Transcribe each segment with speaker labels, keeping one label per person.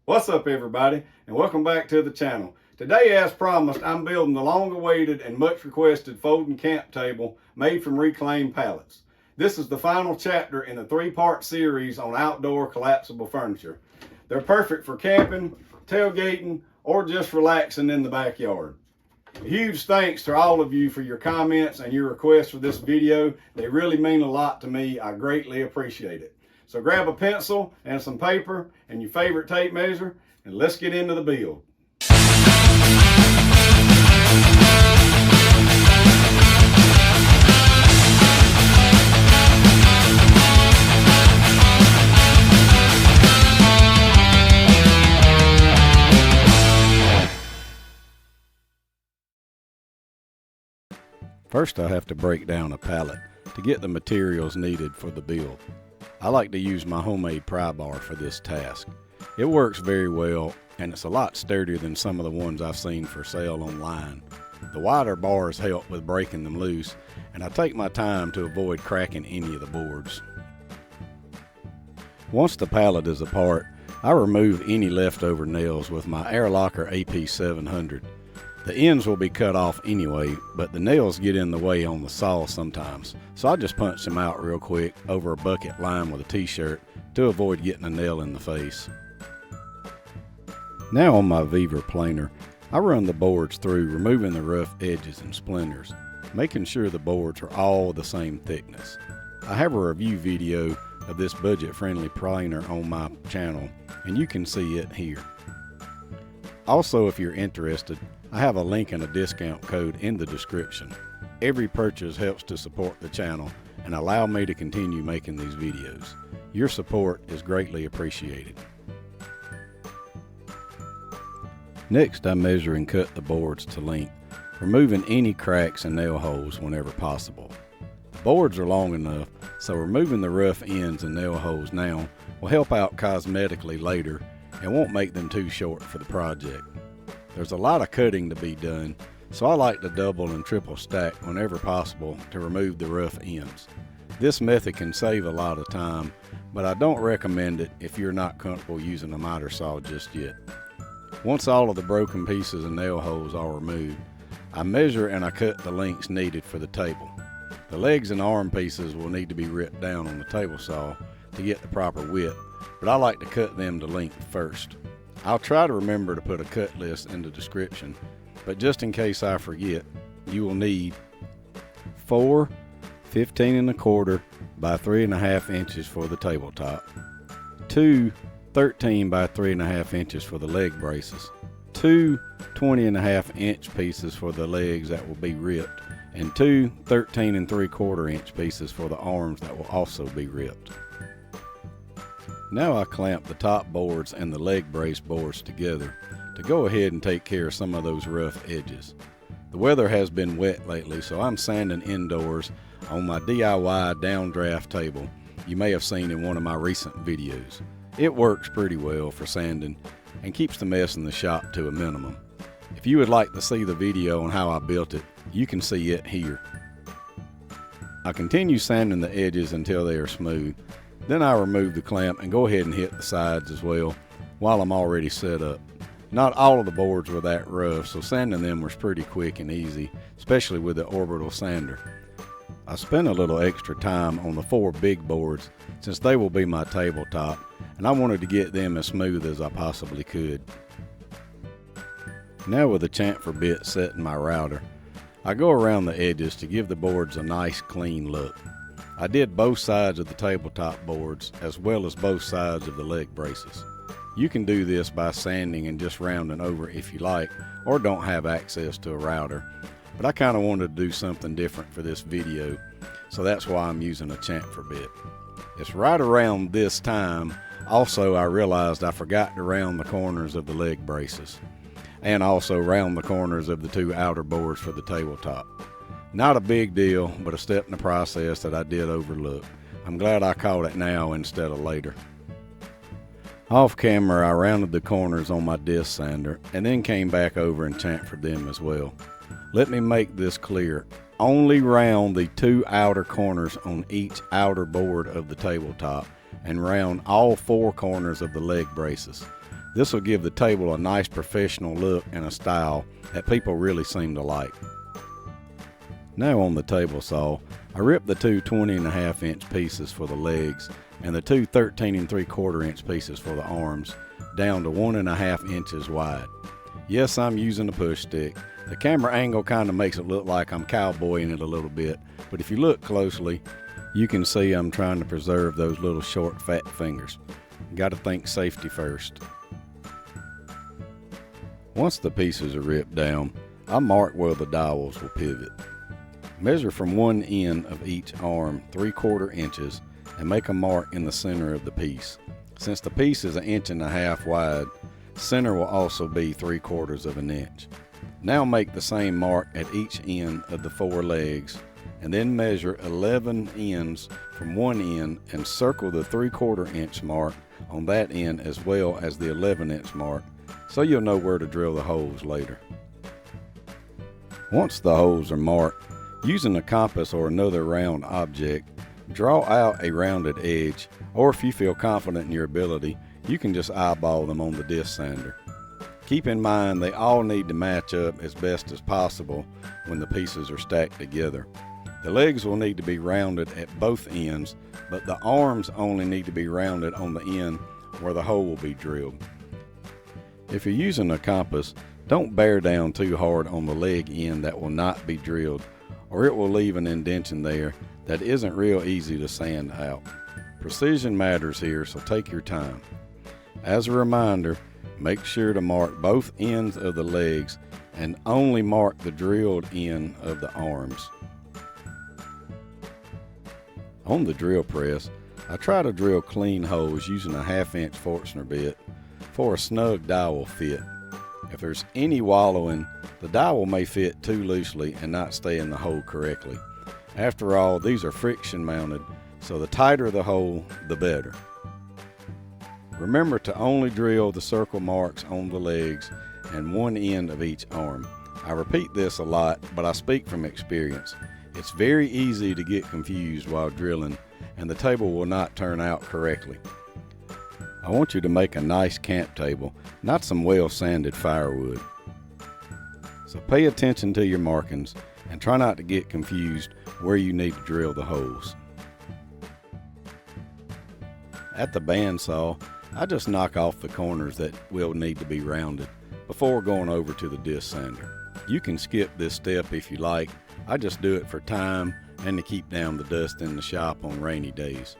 Speaker 1: What's up, everybody, and welcome back to the channel. Today, as promised, I'm building the long-awaited and much requested folding camp table made from reclaimed pallets. This is the final chapter in the three-part series on outdoor collapsible furniture. They're perfect for camping, tailgating, or just relaxing in the backyard. A huge thanks to all of you for your comments and your requests for this video. They really mean a lot to me. I greatly appreciate it. So grab a pencil and some paper and your favorite tape measure, and let's get into the build. First, I have to break down a pallet to get the materials needed for the build. I like to use my homemade pry bar for this task. It works very well, and it's a lot sturdier than some of the ones I've seen for sale online. The wider bars help with breaking them loose, and I take my time to avoid cracking any of the boards. Once the pallet is apart, I remove any leftover nails with my Air Locker AP 700. The ends will be cut off anyway, but the nails get in the way on the saw sometimes, so I just punch them out real quick over a bucket lined with a t-shirt to avoid getting a nail in the face. Now on my Beaver planer, I run the boards through, removing the rough edges and splinters, making sure the boards are all the same thickness. I have a review video of this budget-friendly planer on my channel, and you can see it here. Also, if you're interested, I have a link and a discount code in the description. Every purchase helps to support the channel and allow me to continue making these videos. Your support is greatly appreciated. Next, I measure and cut the boards to length, removing any cracks and nail holes whenever possible. The boards are long enough, so removing the rough ends and nail holes now will help out cosmetically later and won't make them too short for the project. There's a lot of cutting to be done, so I like to double and triple stack whenever possible to remove the rough ends. This method can save a lot of time, but I don't recommend it if you're not comfortable using a miter saw just yet. Once all of the broken pieces and nail holes are removed, I measure and I cut the lengths needed for the table. The legs and arm pieces will need to be ripped down on the table saw to get the proper width, but I like to cut them to length first. I'll try to remember to put a cut list in the description, but just in case I forget, you will need 4 15 1/4 by 3.5 inches for the tabletop, 2 13 by 3.5 inches for the leg braces, 2 20.5 inch pieces for the legs that will be ripped, and 2 13 3/4 inch pieces for the arms that will also be ripped. Now I clamp the top boards and the leg brace boards together to go ahead and take care of some of those rough edges. The weather has been wet lately, so I'm sanding indoors on my DIY downdraft table you may have seen in one of my recent videos. It works pretty well for sanding and keeps the mess in the shop to a minimum. If you would like to see the video on how I built it, you can see it here. I continue sanding the edges until they are smooth. Then I remove the clamp and go ahead and hit the sides as well while I'm already set up. Not all of the boards were that rough, so sanding them was pretty quick and easy, especially with the orbital sander. I spent a little extra time on the 4 big boards since they will be my tabletop, and I wanted to get them as smooth as I possibly could. Now with the chamfer bit set in my router, I go around the edges to give the boards a nice clean look. I did both sides of the tabletop boards as well as both sides of the leg braces. You can do this by sanding and just rounding over if you like, or don't have access to a router. But I kind of wanted to do something different for this video, so that's why I'm using a chamfer bit. It's right around this time also I realized I forgot to round the corners of the leg braces, and also round the corners of the 2 outer boards for the tabletop. Not a big deal, but a step in the process that I did overlook. I'm glad I caught it now instead of later. Off camera, I rounded the corners on my disc sander and then came back over and chamfered them as well. Let me make this clear. Only round the 2 outer corners on each outer board of the tabletop and round all 4 corners of the leg braces. This will give the table a nice professional look and a style that people really seem to like. Now on the table saw, I ripped the two 20.5 inch pieces for the legs and the two 13 3/4 inch pieces for the arms down to 1.5 inches wide. Yes, I'm using a push stick. The camera angle kind of makes it look like I'm cowboying it a little bit, but if you look closely, you can see I'm trying to preserve those little short fat fingers. Got to think safety first. Once the pieces are ripped down, I mark where the dowels will pivot. Measure from one end of each arm 3/4 inches and make a mark in the center of the piece. Since the piece is 1.5 inches wide, center will also be 3/4 of an inch. Now make the same mark at each end of the 4 legs and then measure 11 ends from one end and circle the 3/4 inch mark on that end as well as the 11 inch mark, so you'll know where to drill the holes later. Once the holes are marked, using a compass or another round object, draw out a rounded edge, or if you feel confident in your ability, you can just eyeball them on the disc sander. Keep in mind they all need to match up as best as possible when the pieces are stacked together. The legs will need to be rounded at both ends, but the arms only need to be rounded on the end where the hole will be drilled. If you're using a compass, don't bear down too hard on the leg end that will not be drilled, or it will leave an indentation there that isn't real easy to sand out. Precision matters here, so take your time. As a reminder, make sure to mark both ends of the legs and only mark the drilled end of the arms. On the drill press, I try to drill clean holes using a 1/2 inch Forstner bit for a snug dowel fit. If there's any wallowing, the dowel may fit too loosely and not stay in the hole correctly. After all, these are friction mounted, so the tighter the hole, the better. Remember to only drill the circle marks on the legs and one end of each arm. I repeat this a lot, but I speak from experience. It's very easy to get confused while drilling, and the table will not turn out correctly. I want you to make a nice camp table, not some well-sanded firewood. So pay attention to your markings and try not to get confused where you need to drill the holes. At the bandsaw, I just knock off the corners that will need to be rounded before going over to the disc sander. You can skip this step if you like. I just do it for time and to keep down the dust in the shop on rainy days.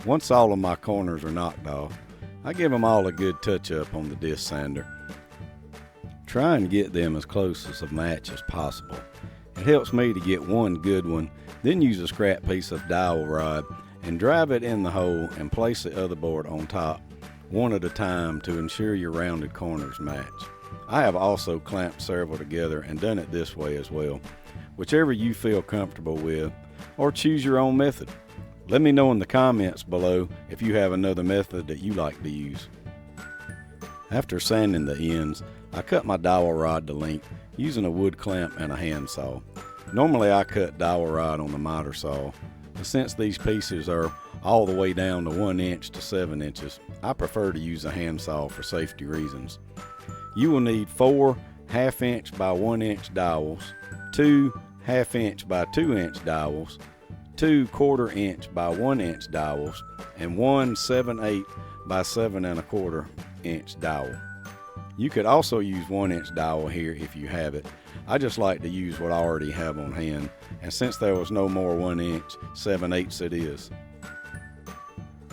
Speaker 1: Once all of my corners are knocked off, I give them all a good touch up on the disc sander. Try and get them as close as a match as possible. It helps me to get one good one, then use a scrap piece of dowel rod and drive it in the hole and place the other board on top, one at a time, to ensure your rounded corners match. I have also clamped several together and done it this way as well. Whichever you feel comfortable with, or choose your own method. Let me know in the comments below if you have another method that you like to use. After sanding the ends, I cut my dowel rod to length using a wood clamp and a handsaw. Normally I cut dowel rod on the miter saw, but since these pieces are all the way down to 1 inch to 7 inches, I prefer to use a handsaw for safety reasons. You will need 4 1/2 inch by 1 inch dowels, 2 1/2 inch by 2 inch dowels, 2 1/4 inch by 1 inch dowels, and 1 7/8 by 7 1/4 inch dowel. You could also use 1 inch dowel here if you have it. I just like to use what I already have on hand, and since there was no more 1 inch, 7/8 it is.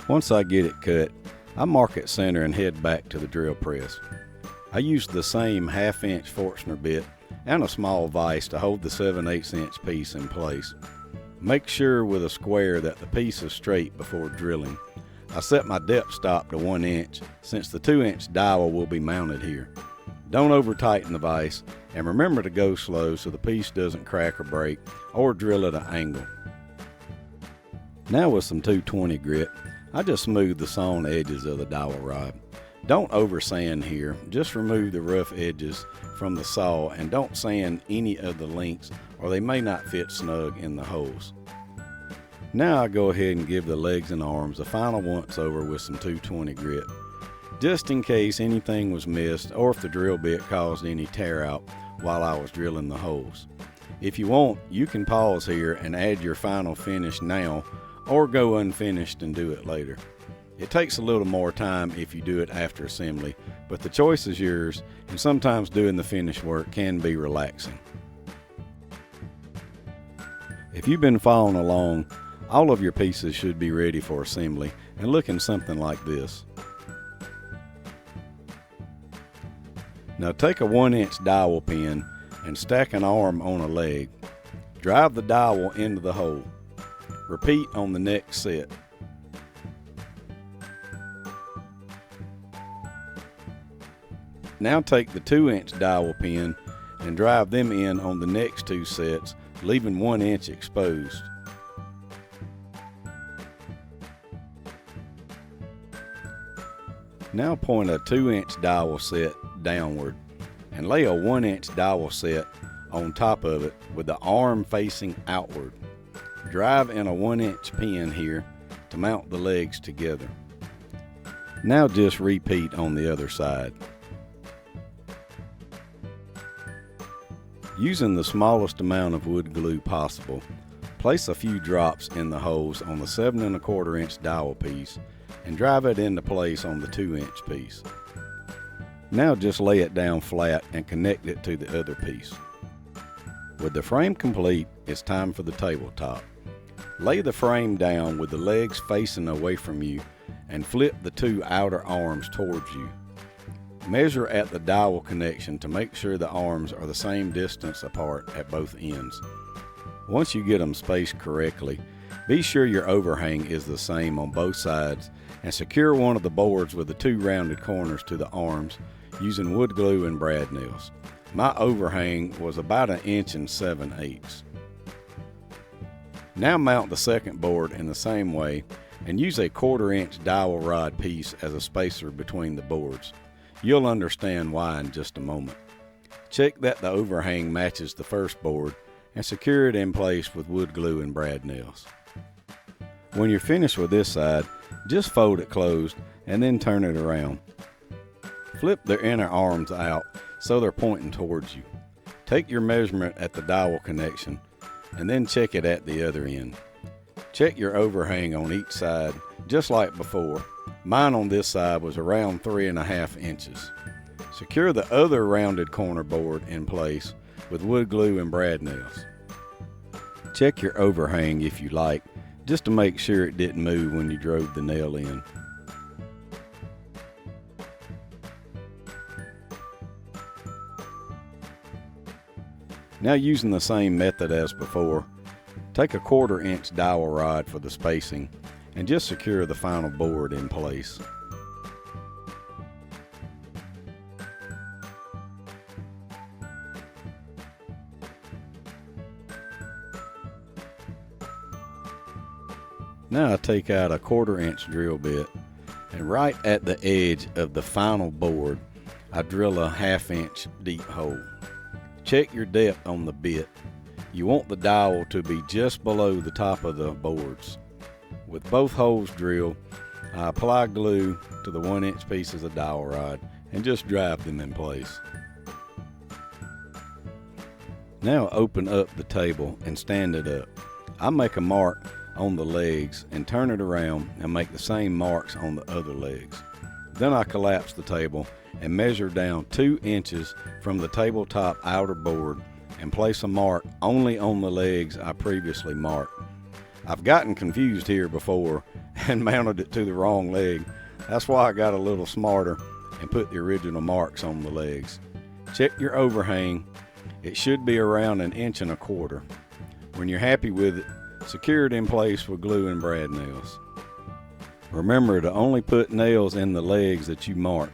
Speaker 1: Once I get it cut, I mark it center and head back to the drill press. I used the same 1/2 inch Forstner bit and a small vise to hold the 7/8 inch piece in place. Make sure with a square that the piece is straight before drilling. I set my depth stop to 1 inch since the 2 inch dowel will be mounted here. Don't over tighten the vise, and remember to go slow so the piece doesn't crack or break, or drill at an angle. Now with some 220 grit, I just smooth the sawn edges of the dowel rod. Don't over sand here, just remove the rough edges from the saw and don't sand any of the links or they may not fit snug in the holes. Now I go ahead and give the legs and arms a final once over with some 220 grit, just in case anything was missed or if the drill bit caused any tear out while I was drilling the holes. If you want, you can pause here and add your final finish now, or go unfinished and do it later. It takes a little more time if you do it after assembly, but the choice is yours, and sometimes doing the finish work can be relaxing. If you've been following along, all of your pieces should be ready for assembly and looking something like this. Now take a 1-inch dowel pin and stack an arm on a leg. Drive the dowel into the hole. Repeat on the next set. Now take the 2-inch dowel pin and drive them in on the next 2 sets, leaving 1 inch exposed. Now point a 2-inch dowel set downward and lay a 1-inch dowel set on top of it with the arm facing outward. Drive in a 1-inch pin here to mount the legs together. Now just repeat on the other side. Using the smallest amount of wood glue possible, place a few drops in the holes on the 7 1/4 inch dowel piece and drive it into place on the 2-inch piece. Now just lay it down flat and connect it to the other piece. With the frame complete, it's time for the tabletop. Lay the frame down with the legs facing away from you and flip the 2 outer arms towards you. Measure at the dowel connection to make sure the arms are the same distance apart at both ends. Once you get them spaced correctly, be sure your overhang is the same on both sides and secure one of the boards with the 2 rounded corners to the arms using wood glue and brad nails. My overhang was about 1 7/8 inches. Now mount the second board in the same way and use a 1/4 inch dowel rod piece as a spacer between the boards. You'll understand why in just a moment. Check that the overhang matches the first board and secure it in place with wood glue and brad nails. When you're finished with this side, just fold it closed and then turn it around. Flip the inner arms out so they're pointing towards you. Take your measurement at the dowel connection and then check it at the other end. Check your overhang on each side just like before. Mine on this side was around 3.5 inches. Secure the other rounded corner board in place with wood glue and brad nails. Check your overhang if you like, just to make sure it didn't move when you drove the nail in. Now using the same method as before, take a 1/4 inch dowel rod for the spacing and just secure the final board in place. Now I take out a 1/4 inch drill bit and right at the edge of the final board I drill a 1/2 inch deep hole. Check your depth on the bit. You want the dowel to be just below the top of the boards. With both holes drilled, I apply glue to the 1-inch pieces of dowel rod and just drive them in place. Now open up the table and stand it up. I make a mark on the legs and turn it around and make the same marks on the other legs. Then I collapse the table and measure down 2 inches from the tabletop outer board and place a mark only on the legs I previously marked. I've gotten confused here before and mounted it to the wrong leg. That's why I got a little smarter and put the original marks on the legs. Check your overhang. It should be around 1.25 inches. When you're happy with it, secure it in place with glue and brad nails. Remember to only put nails in the legs that you marked.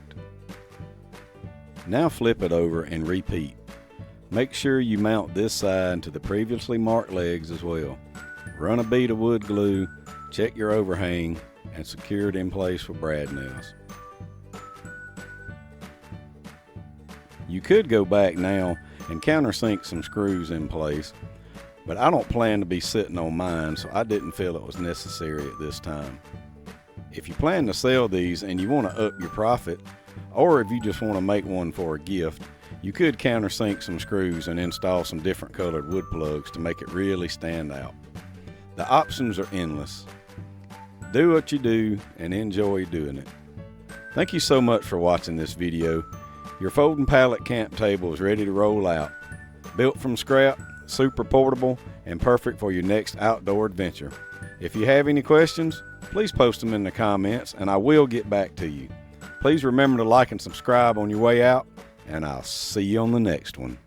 Speaker 1: Now flip it over and repeat. Make sure you mount this side to the previously marked legs as well. Run a bead of wood glue, check your overhang, and secure it in place with brad nails. You could go back now and countersink some screws in place, but I don't plan to be sitting on mine, so I didn't feel it was necessary at this time. If you plan to sell these and you want to up your profit, or if you just want to make one for a gift, you could countersink some screws and install some different colored wood plugs to make it really stand out. The options are endless. Do what you do and enjoy doing it. Thank you so much for watching this video. Your folding pallet camp table is ready to roll out. Built from scrap, super portable, and perfect for your next outdoor adventure. If you have any questions, please post them in the comments and I will get back to you. Please remember to like and subscribe on your way out, and I'll see you on the next one.